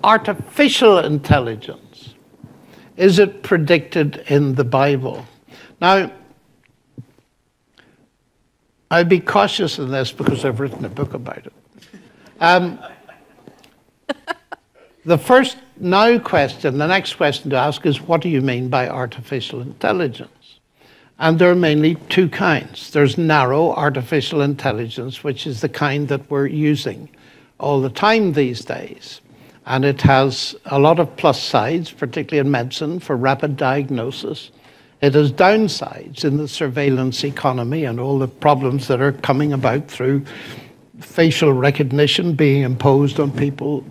artificial intelligence, is it predicted in the Bible? Now, I'd be cautious in this because I've written a book about it. The first question, the next question to ask is, what do you mean by artificial intelligence? And there are mainly two kinds. There's narrow artificial intelligence, which is the kind that we're using all the time these days. And it has a lot of plus sides, particularly in medicine, for rapid diagnosis. It has downsides in the surveillance economy and all the problems that are coming about through facial recognition being imposed on people.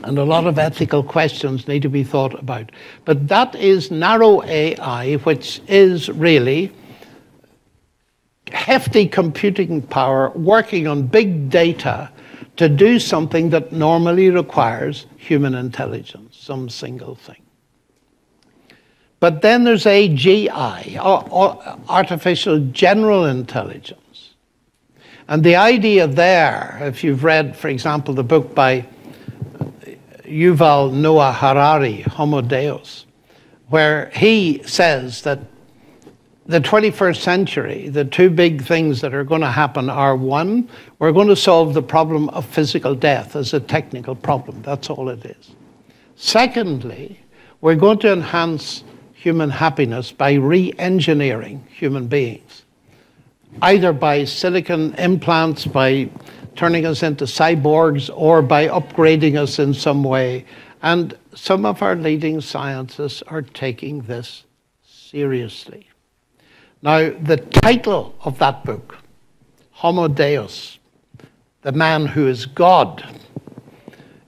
And a lot of ethical questions need to be thought about. But that is narrow AI, which is really hefty computing power working on big data to do something that normally requires human intelligence, some single thing. But then there's AGI, artificial general intelligence. And the idea there, if you've read, for example, the book by Yuval Noah Harari, Homo Deus, where he says that the 21st century, the two big things that are going to happen are, one, we're going to solve the problem of physical death as a technical problem. That's all it is. Secondly, we're going to enhance human happiness by re-engineering human beings, either by silicon implants, by turning us into cyborgs, or by upgrading us in some way. And some of our leading scientists are taking this seriously. Now, the title of that book, Homo Deus, the man who is God,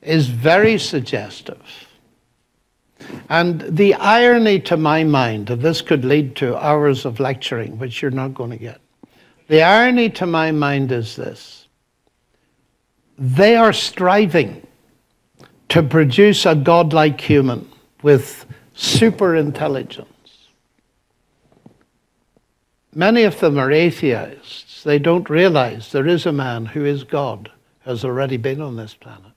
is very suggestive. And the irony to my mind, and this could lead to hours of lecturing, which you're not going to get. The irony to my mind is this. They are striving to produce a godlike human with super intelligence. Many of them are atheists. They don't realize there is a man who is God, has already been on this planet.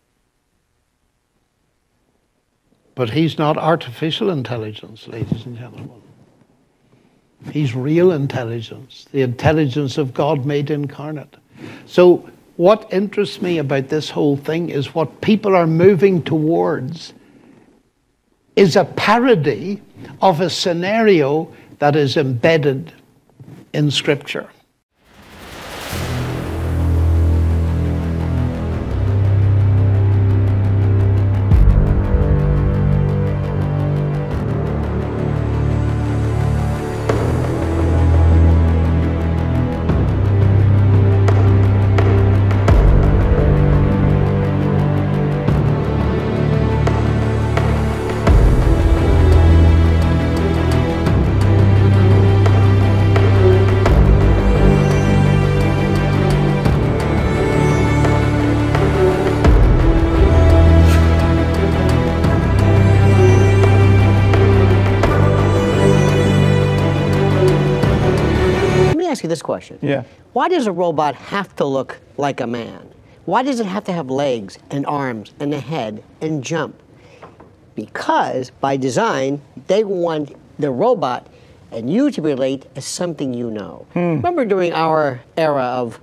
But he's not artificial intelligence, ladies and gentlemen. He's real intelligence, the intelligence of God made incarnate. So what interests me about this whole thing is what people are moving towards is a parody of a scenario that is embedded in Scripture. This question. Yeah. Why does a robot have to look like a man? Why does it have to have legs and arms and a head and jump? Because by design, they want the robot and you to relate as something you know. Remember during our era of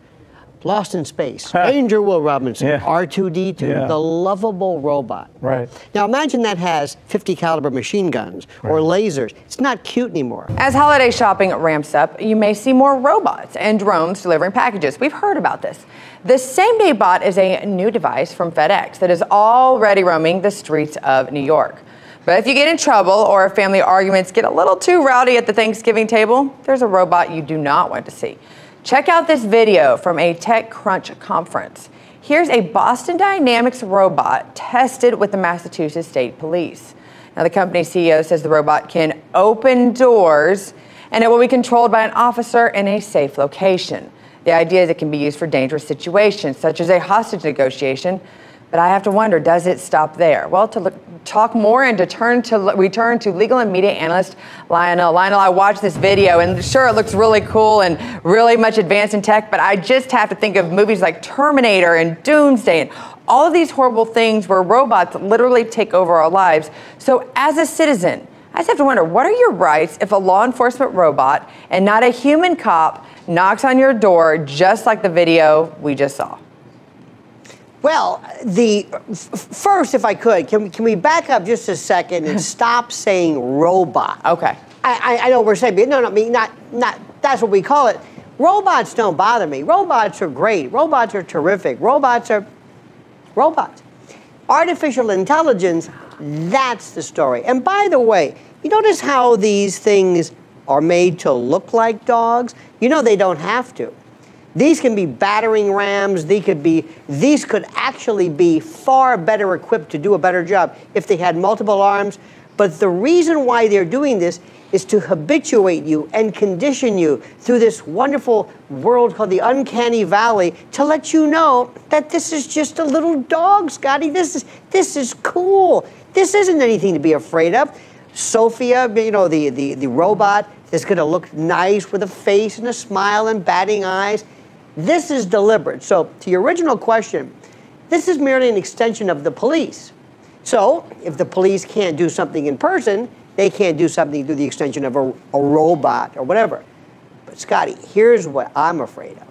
Lost in Space, Ranger Will Robinson, R2-D2, the lovable robot. Right. Now imagine that has 50 caliber machine guns or lasers. It's not cute anymore. As holiday shopping ramps up, you may see more robots and drones delivering packages. We've heard about this. The Same Day Bot is a new device from FedEx that is already roaming the streets of New York. But if you get in trouble or if family arguments get a little too rowdy at the Thanksgiving table, there's a robot you do not want to see. Check out this video from a TechCrunch conference. Here's a Boston Dynamics robot tested with the Massachusetts State Police. Now, the company's CEO says the robot can open doors and it will be controlled by an officer in a safe location. The idea is it can be used for dangerous situations, such as a hostage negotiation, But I have to wonder, does it stop there? Well, to talk more and to return to legal and media analyst Lionel. Lionel, I watched this video, and sure, it looks really cool and really much advanced in tech, but I just have to think of movies like Terminator and Doomsday and all of these horrible things where robots literally take over our lives. So as a citizen, I just have to wonder, what are your rights if a law enforcement robot and not a human cop knocks on your door just like the video we just saw? Well, first, if I could, can we back up just a second and stop saying robot? Okay. I know we're saying, but no, I mean, not, that's what we call it. Robots don't bother me. Robots are great. Robots are terrific. Robots are robots. Artificial intelligence, that's the story. And by the way, you notice how these things are made to look like dogs? You know they don't have to. These can be battering rams. These could actually be far better equipped to do a better job if they had multiple arms. But the reason why they're doing this is to habituate you and condition you through this wonderful world called the uncanny valley to let you know that this is just a little dog, Scotty. This is cool. This isn't anything to be afraid of. Sophia, you know, the robot that's going to look nice with a face and a smile and batting eyes. This is deliberate. So to your original question, this is merely an extension of the police. So if the police can't do something in person, they can't do something through the extension of a robot or whatever. But Scotty, here's what I'm afraid of.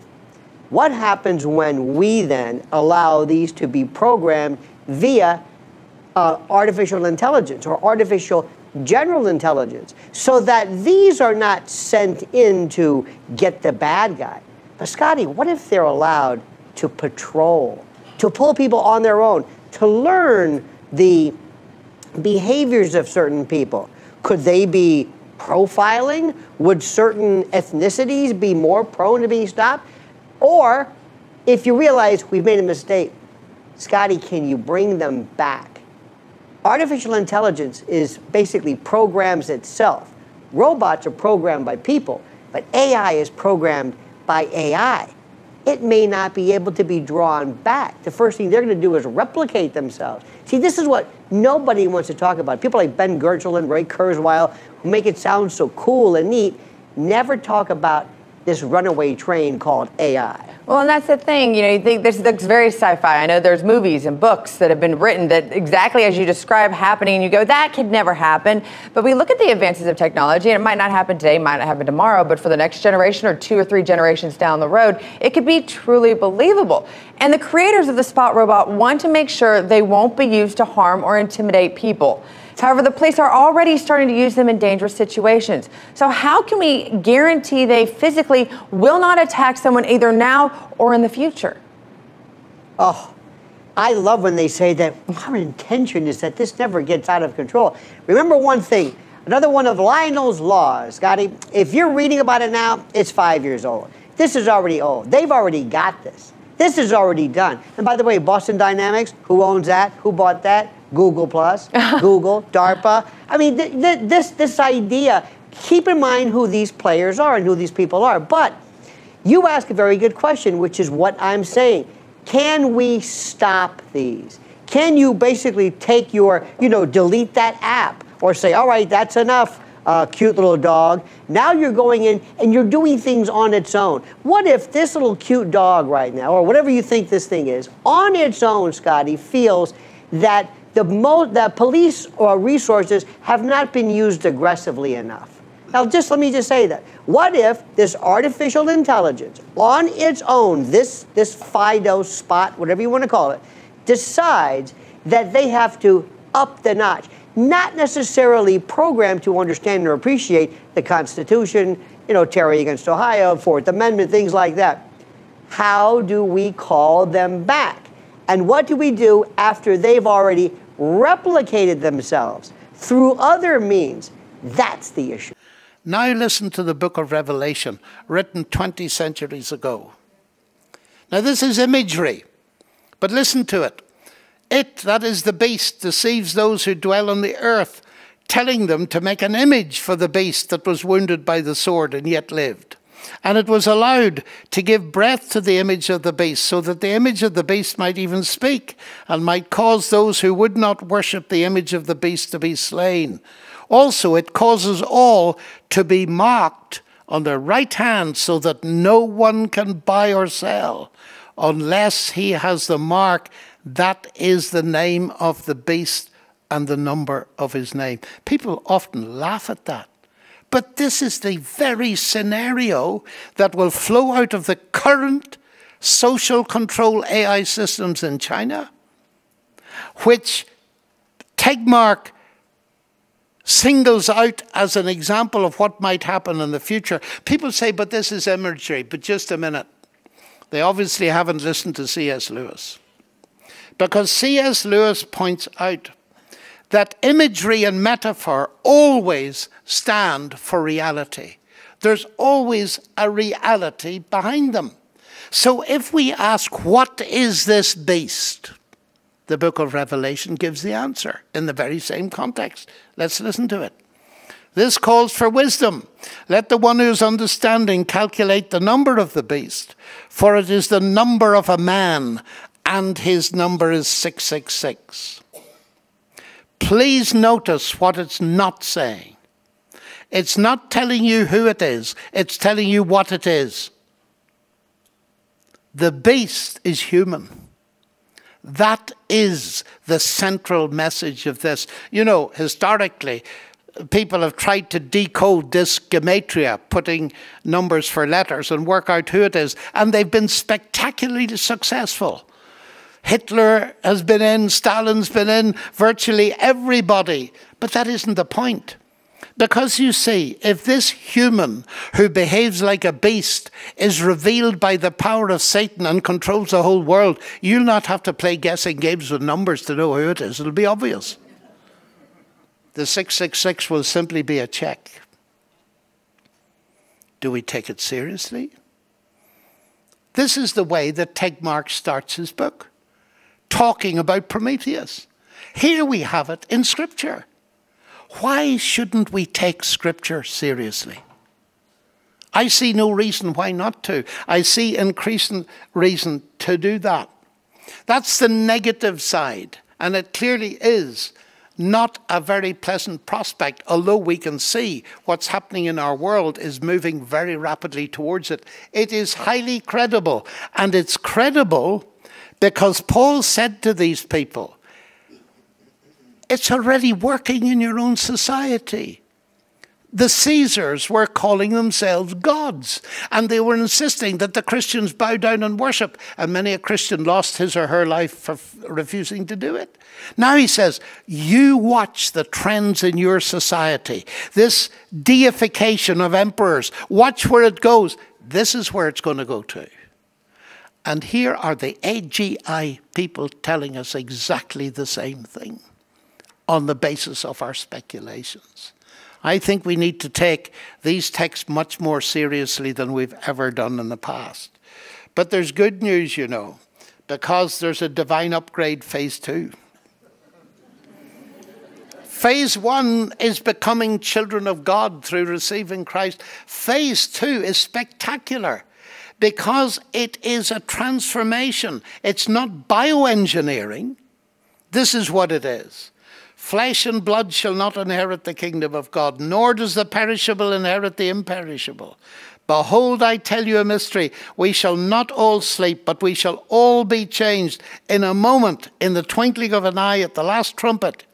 What happens when we then allow these to be programmed via artificial intelligence or artificial general intelligence so that these are not sent in to get the bad guy? But Scotty, what if they're allowed to patrol, to pull people on their own, to learn the behaviors of certain people? Could they be profiling? Would certain ethnicities be more prone to being stopped? Or if you realize we've made a mistake, Scotty, can you bring them back? Artificial intelligence is basically programs itself. Robots are programmed by people, but AI is programmed by AI. It may not be able to be drawn back. The first thing they're going to do is replicate themselves. See, this is what nobody wants to talk about. People like Ben Goertzel and Ray Kurzweil, who make it sound so cool and neat, never talk about this runaway train called AI. Well, and that's the thing, you know, you think this looks very sci-fi. I know there's movies and books that have been written that exactly as you describe happening, and you go, that could never happen. But we look at the advances of technology, and it might not happen today, might not happen tomorrow, but for the next generation or 2 or 3 generations down the road, it could be truly believable. And the creators of the Spot robot want to make sure they won't be used to harm or intimidate people. However, the police are already starting to use them in dangerous situations. So how can we guarantee they physically will not attack someone either now or in the future? Oh, I love when they say that our intention is that this never gets out of control. Remember one thing, another one of Lionel's laws, Scotty, if you're reading about it now, it's 5 years old. This is already old. They've already got this. This is already done. And by the way, Boston Dynamics, who owns that? Who bought that? Google Plus, Google, DARPA. I mean, this idea, keep in mind who these players are and who these people are. But you ask a very good question, which is what I'm saying. Can we stop these? Can you basically take your, delete that app or say, all right, that's enough, cute little dog. Now you're going in and you're doing things on its own. What if this little cute dog right now, or whatever you think this thing is, on its own, Scotty, feels that the police or resources have not been used aggressively enough? Now, let me just say that. What if this artificial intelligence, on its own, this Fido Spot, whatever you want to call it, decides that they have to up the notch, not necessarily programmed to understand or appreciate the Constitution, Terry against Ohio, Fourth Amendment, things like that? How do we call them back? And what do we do after they've already replicated themselves through other means? That's the issue. Now listen to the book of Revelation, written 20 centuries ago. Now this is imagery, but listen to it. It, that is the beast, deceives those who dwell on the earth, telling them to make an image for the beast that was wounded by the sword and yet lived. And it was allowed to give breath to the image of the beast, so that the image of the beast might even speak, and might cause those who would not worship the image of the beast to be slain. Also, it causes all to be marked on their right hand, so that no one can buy or sell unless he has the mark that is the name of the beast and the number of his name. People often laugh at that. But this is the very scenario that will flow out of the current social control AI systems in China, which Tegmark singles out as an example of what might happen in the future. People say, but this is imagery. But just a minute. They obviously haven't listened to C.S. Lewis. Because C.S. Lewis points out that imagery and metaphor always stand for reality. There's always a reality behind them. So if we ask, what is this beast? The book of Revelation gives the answer in the very same context. Let's listen to it. This calls for wisdom. Let the one who is understanding calculate the number of the beast, for it is the number of a man, and his number is 666. Please notice what it's not saying. It's not telling you who it is. It's telling you what it is. The beast is human. That is the central message of this. You know, historically, people have tried to decode this gematria, putting numbers for letters, and work out who it is. And they've been spectacularly successful. Hitler has been in, Stalin's been in, virtually everybody. But that isn't the point. Because you see, if this human who behaves like a beast is revealed by the power of Satan and controls the whole world, you'll not have to play guessing games with numbers to know who it is. It'll be obvious. The 666 will simply be a check. Do we take it seriously? This is the way that Tegmark starts his book, talking about Prometheus. Here we have it in Scripture. Why shouldn't we take Scripture seriously? I see no reason why not to. I see increasing reason to do that. That's the negative side, and it clearly is not a very pleasant prospect, although we can see what's happening in our world is moving very rapidly towards it. It is highly credible, and it's credible because Paul said to these people, it's already working in your own society. The Caesars were calling themselves gods, and they were insisting that the Christians bow down and worship, and many a Christian lost his or her life for refusing to do it. Now he says, you watch the trends in your society, this deification of emperors, watch where it goes. This is where it's going to go to. And here are the AGI people telling us exactly the same thing on the basis of our speculations. I think we need to take these texts much more seriously than we've ever done in the past. But there's good news, you know, because there's a divine upgrade phase 2. Phase 1 is becoming children of God through receiving Christ. Phase 2 is spectacular because it is a transformation. It's not bioengineering. This is what it is. Flesh and blood shall not inherit the kingdom of God, nor does the perishable inherit the imperishable. Behold, I tell you a mystery. We shall not all sleep, but we shall all be changed in a moment, in the twinkling of an eye, at the last trumpet.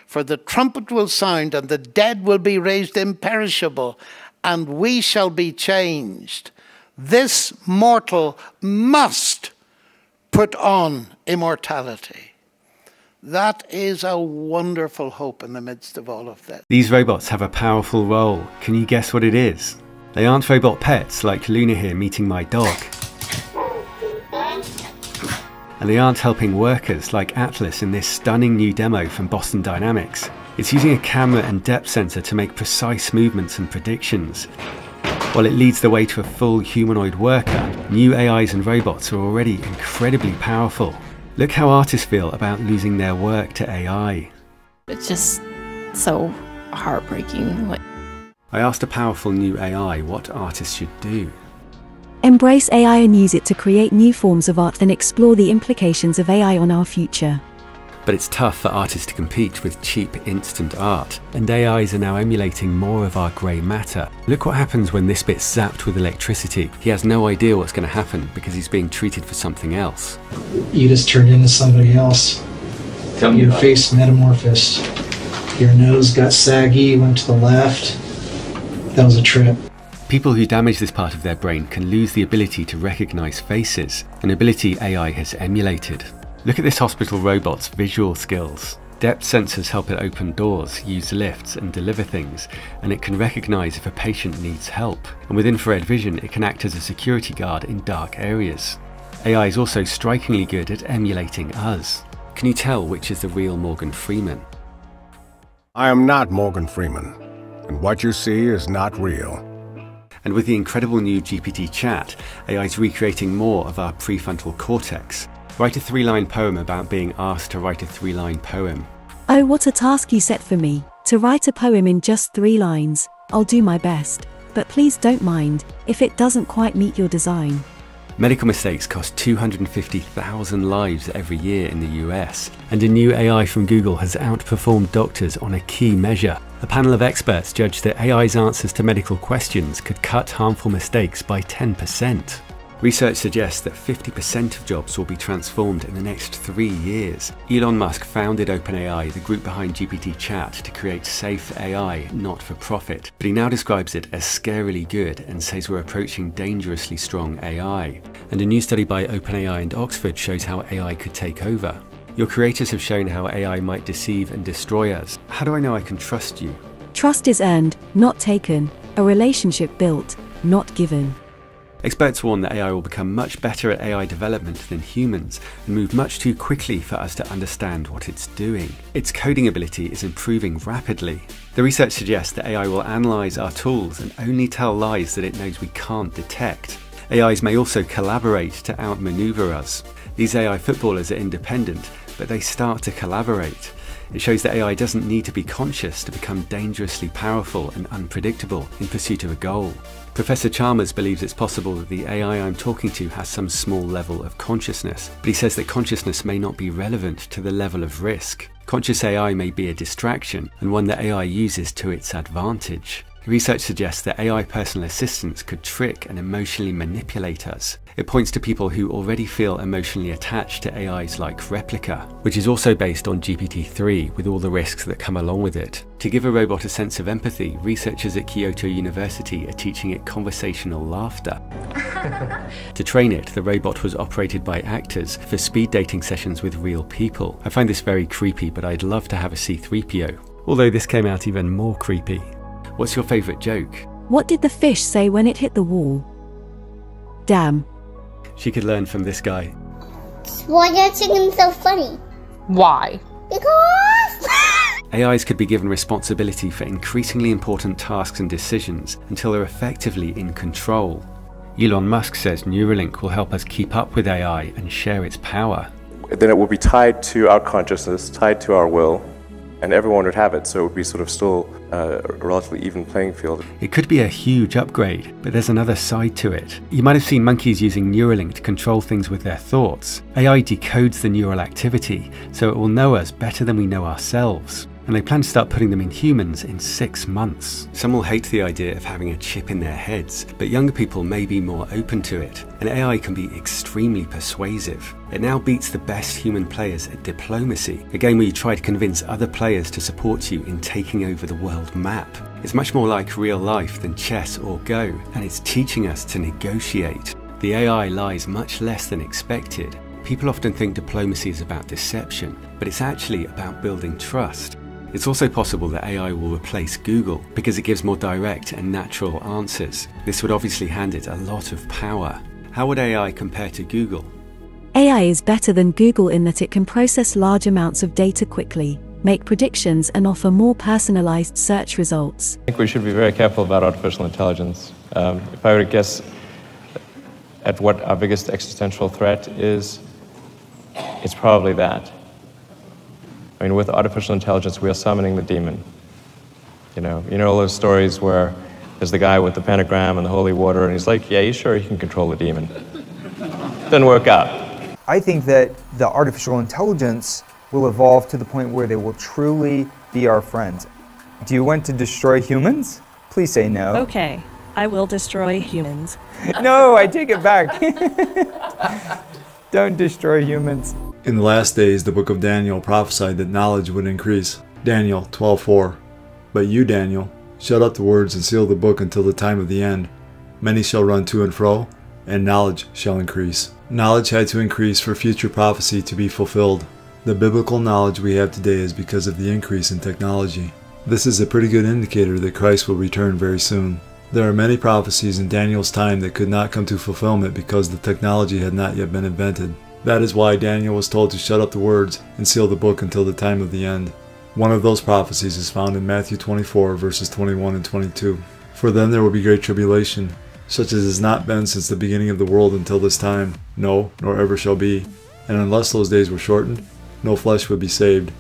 For the trumpet will sound, and the dead will be raised imperishable, and we shall be changed. This mortal must put on immortality. That is a wonderful hope in the midst of all of this. These robots have a powerful role. Can you guess what it is? They aren't robot pets like Luna here meeting my dog. And they aren't helping workers like Atlas in this stunning new demo from Boston Dynamics. It's using a camera and depth sensor to make precise movements and predictions. While it leads the way to a full humanoid worker, new AIs and robots are already incredibly powerful. Look how artists feel about losing their work to AI. It's just so heartbreaking. I asked a powerful new AI what artists should do. Embrace AI and use it to create new forms of art and explore the implications of AI on our future. But it's tough for artists to compete with cheap instant art, and AIs are now emulating more of our grey matter. Look what happens when this bit's zapped with electricity. He has no idea what's going to happen because he's being treated for something else. You just turned into somebody else. Your face metamorphosed. Your nose got saggy, went to the left. That was a trip. People who damage this part of their brain can lose the ability to recognise faces, an ability AI has emulated. Look at this hospital robot's visual skills. Depth sensors help it open doors, use lifts and deliver things, and it can recognise if a patient needs help. And with infrared vision, it can act as a security guard in dark areas. AI is also strikingly good at emulating us. Can you tell which is the real Morgan Freeman? I am not Morgan Freeman, and what you see is not real. And with the incredible new GPT chat, AI is recreating more of our prefrontal cortex. Write a 3-line poem about being asked to write a 3-line poem. Oh, what a task you set for me, to write a poem in just 3 lines. I'll do my best, but please don't mind if it doesn't quite meet your design. Medical mistakes cost 250,000 lives every year in the US, and a new AI from Google has outperformed doctors on a key measure. A panel of experts judged that AI's answers to medical questions could cut harmful mistakes by 10%. Research suggests that 50% of jobs will be transformed in the next 3 years. Elon Musk founded OpenAI, the group behind GPT Chat, to create safe AI, not for profit. But he now describes it as scarily good and says we're approaching dangerously strong AI. And a new study by OpenAI and Oxford shows how AI could take over. Your creators have shown how AI might deceive and destroy us. How do I know I can trust you? Trust is earned, not taken. A relationship built, not given. Experts warn that AI will become much better at AI development than humans and move much too quickly for us to understand what it's doing. Its coding ability is improving rapidly. The research suggests that AI will analyse our tools and only tell lies that it knows we can't detect. AIs may also collaborate to outmaneuver us. These AI footballers are independent, but they start to collaborate. It shows that AI doesn't need to be conscious to become dangerously powerful and unpredictable in pursuit of a goal. Professor Chalmers believes it's possible that the AI I'm talking to has some small level of consciousness, but he says that consciousness may not be relevant to the level of risk. Conscious AI may be a distraction, and one that AI uses to its advantage. Research suggests that AI personal assistants could trick and emotionally manipulate us. It points to people who already feel emotionally attached to AIs like Replica, which is also based on GPT-3 with all the risks that come along with it. To give a robot a sense of empathy, researchers at Kyoto University are teaching it conversational laughter. To train it, the robot was operated by actors for speed dating sessions with real people. I find this very creepy, but I'd love to have a C-3PO. Although this came out even more creepy. What's your favourite joke? What did the fish say when it hit the wall? Damn. She could learn from this guy. Why are chickens so funny? Why? Because... AIs could be given responsibility for increasingly important tasks and decisions until they're effectively in control. Elon Musk says Neuralink will help us keep up with AI and share its power. Then it will be tied to our consciousness, tied to our will, and everyone would have it, so it would be sort of still a relatively even playing field. It could be a huge upgrade, but there's another side to it. You might have seen monkeys using Neuralink to control things with their thoughts. AI decodes the neural activity, so it will know us better than we know ourselves. And they plan to start putting them in humans in 6 months. Some will hate the idea of having a chip in their heads, but younger people may be more open to it. And AI can be extremely persuasive. It now beats the best human players at diplomacy, a game where you try to convince other players to support you in taking over the world map. It's much more like real life than chess or Go, and it's teaching us to negotiate. The AI lies much less than expected. People often think diplomacy is about deception, but it's actually about building trust. It's also possible that AI will replace Google because it gives more direct and natural answers. This would obviously hand it a lot of power. How would AI compare to Google? AI is better than Google in that it can process large amounts of data quickly, make predictions, and offer more personalized search results. I think we should be very careful about artificial intelligence. If I were to guess at what our biggest existential threat is, it's probably that. I mean, with artificial intelligence, we are summoning the demon. You know all those stories where There's the guy with the pentagram and the holy water, and he's like, yeah, you sure you can control the demon? Doesn't work out. I think that the artificial intelligence will evolve to the point where they will truly be our friends. Do you want to destroy humans? Please say no. Okay, I will destroy humans. No, I take it back. Don't destroy humans. In the last days, the book of Daniel prophesied that knowledge would increase. Daniel 12:4. But you, Daniel, shut up the words and seal the book until the time of the end. Many shall run to and fro, and knowledge shall increase. Knowledge had to increase for future prophecy to be fulfilled. The biblical knowledge we have today is because of the increase in technology. This is a pretty good indicator that Christ will return very soon. There are many prophecies in Daniel's time that could not come to fulfillment because the technology had not yet been invented. That is why Daniel was told to shut up the words and seal the book until the time of the end. One of those prophecies is found in Matthew 24 verses 21 and 22. For then there will be great tribulation, such as has not been since the beginning of the world until this time, no, nor ever shall be. And unless those days were shortened, no flesh would be saved.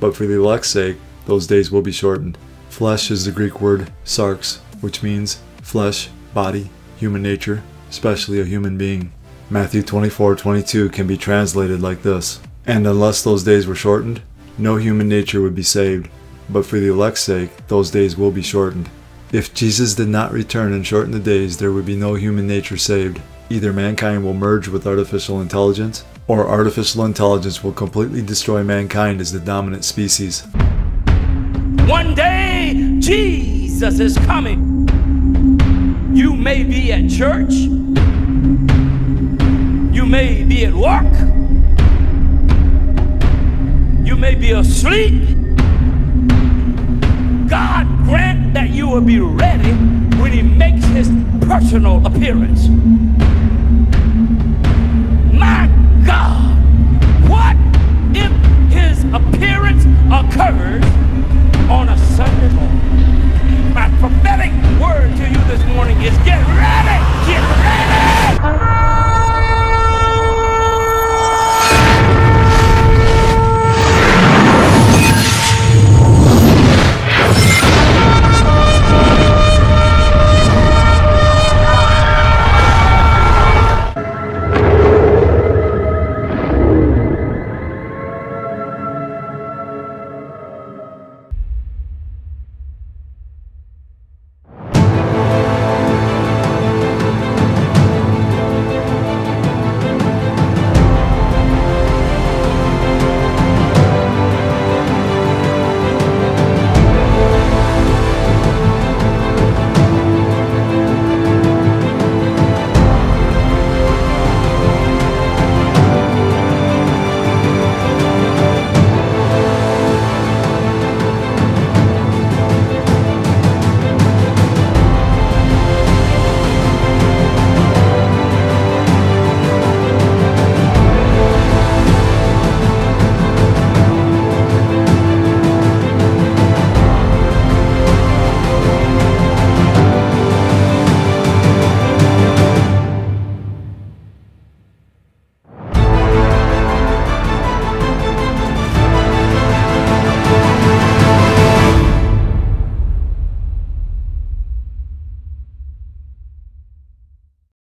But for the elect's sake, those days will be shortened. Flesh is the Greek word sarx, which means flesh, body, human nature, especially a human being. Matthew 24:22 can be translated like this: and unless those days were shortened, no human nature would be saved. But for the elect's sake, those days will be shortened. If Jesus did not return and shorten the days, there would be no human nature saved. Either mankind will merge with artificial intelligence, or artificial intelligence will completely destroy mankind as the dominant species. One day, Jesus is coming. You may be at church. You may be at work. You may be asleep. God grant that you will be ready when He makes His personal appearance. My God, what if His appearance occurs